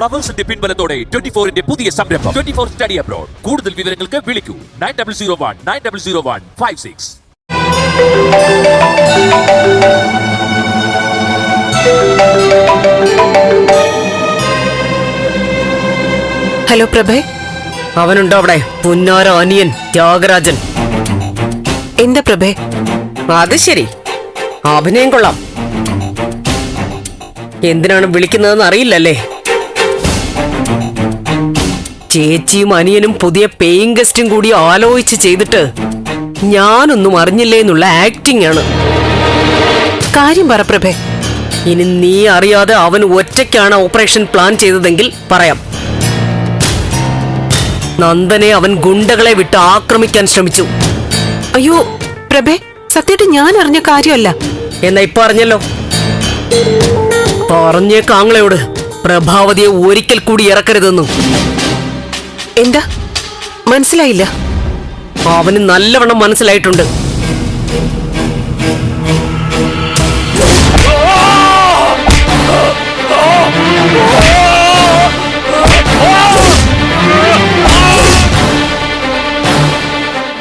ഫ്ലവേഴ്സിന്റെ പിൻബലത്തോടെ 24-ന്റെ പുതിയ സംരംഭം 24 study abroad. കൂടുതൽ വിവരങ്ങൾക്ക് വിളിക്കൂ 9001900156. ഹലോ പ്രഭേ, അവനുണ്ടോ അവിടെ? പുന്നാര അനിയൻ ത്യാഗരാജൻ. എന്താ പ്രഭേ? അത് ശരി, അഭിനയം കൊള്ളാം. എന്തിനാണ് വിളിക്കുന്നതെന്ന് അറിയില്ലല്ലേ? ചേച്ചിയും അനിയനും പുതിയ പേയിങ് ഗസ്റ്റും കൂടി ആലോചിച്ച് ചെയ്തിട്ട് ഞാനൊന്നും അറിഞ്ഞില്ലേ എന്നുള്ള ആക്ടിംഗ് ആണ്. കാര്യം പറ പ്രഭേ. ഇനി നീ അറിയാതെ അവൻ ഒറ്റയ്ക്കാണ് ഓപ്പറേഷൻ പ്ലാൻ ചെയ്തതെങ്കിൽ പറയാം. നന്ദനെ അവൻ ഗുണ്ടകളെ വിട്ട് ആക്രമിക്കാൻ ശ്രമിച്ചു. അയ്യോ പ്രഭേ, സത്യമായിട്ട് ഞാൻ അറിഞ്ഞ കാര്യമല്ല. എന്നാ ഇപ്പൊ അറിഞ്ഞല്ലോ. പറഞ്ഞേക്കാങ്ങളയോട് പ്രഭാവതിയെ ഒരിക്കൽ കൂടി ഇറക്കരുതെന്നു. എന്താ മനസ്സിലായില്ല? അവന് നല്ലവണ്ണം മനസ്സിലായിട്ടുണ്ട്.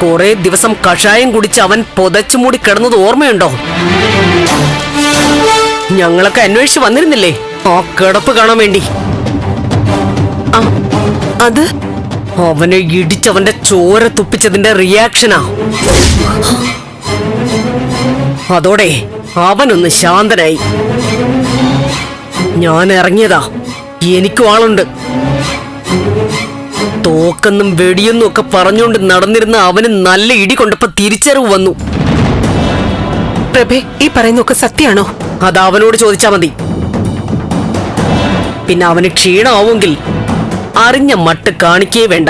കുറെ ദിവസം കഷായം കുടിച്ച് അവൻ പൊതച്ചുമൂടി കിടന്നത് ഓർമ്മയുണ്ടോ? ഞങ്ങളൊക്കെ അന്വേഷിച്ച് വന്നിരുന്നില്ലേ ആ കിടപ്പ് കാണാൻ വേണ്ടി? അത് അവനെ ഇടിച്ചവന്റെ ചോര തുപ്പിച്ചതിന്റെ റിയാക്ഷനാ. അതോടെ അവനൊന്ന് ശാന്തനായി. ഞാൻ ഇറങ്ങിയതാ. എനിക്കും ആളുണ്ട്. തോക്കെന്നും വെടിയെന്നും ഒക്കെ പറഞ്ഞുകൊണ്ട് നടന്നിരുന്ന അവന് നല്ല ഇടി കൊണ്ടപ്പോ തിരിച്ചറിവ് വന്നു. പ്രഭേ, ഈ പറയുന്നൊക്കെ സത്യാണോ? അത് അവനോട് ചോദിച്ചാ മതി. പിന്നെ അവന് ക്ഷീണമാവുമെങ്കിൽ അറിഞ്ഞ മട്ട് കാണിക്കേ വേണ്ട.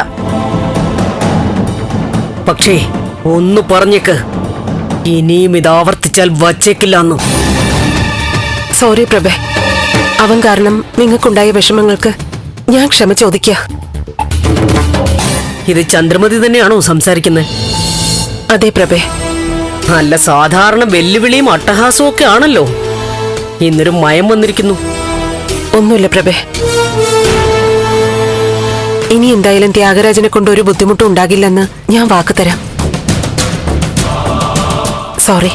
പക്ഷേ ഒന്ന് പറഞ്ഞേക്ക്, ഇനിയും ഇത് ആവർത്തിച്ചാൽ വച്ചേക്കില്ലെന്നു. സോറി പ്രഭേ, അവൻ കാരണം നിങ്ങൾക്കുണ്ടായ വിഷമങ്ങൾക്ക് ഞാൻ ക്ഷമ ചോദിക്കുക. ഇത് ചന്ദ്രമതി തന്നെയാണോ സംസാരിക്കുന്നത്? അതെ പ്രഭേ. നല്ല സാധാരണ വെല്ലുവിളിയും അട്ടഹാസവും ഒക്കെ ആണല്ലോ. ഇന്നൊരു മയം വന്നിരിക്കുന്നു. ഒന്നുമില്ല പ്രഭേ. ഇനി എന്തായാലും ത്യാഗരാജനെ കൊണ്ട് ഒരു ബുദ്ധിമുട്ടും ഉണ്ടാകില്ലെന്ന് ഞാൻ വാക്ക് തരാം. സോറി.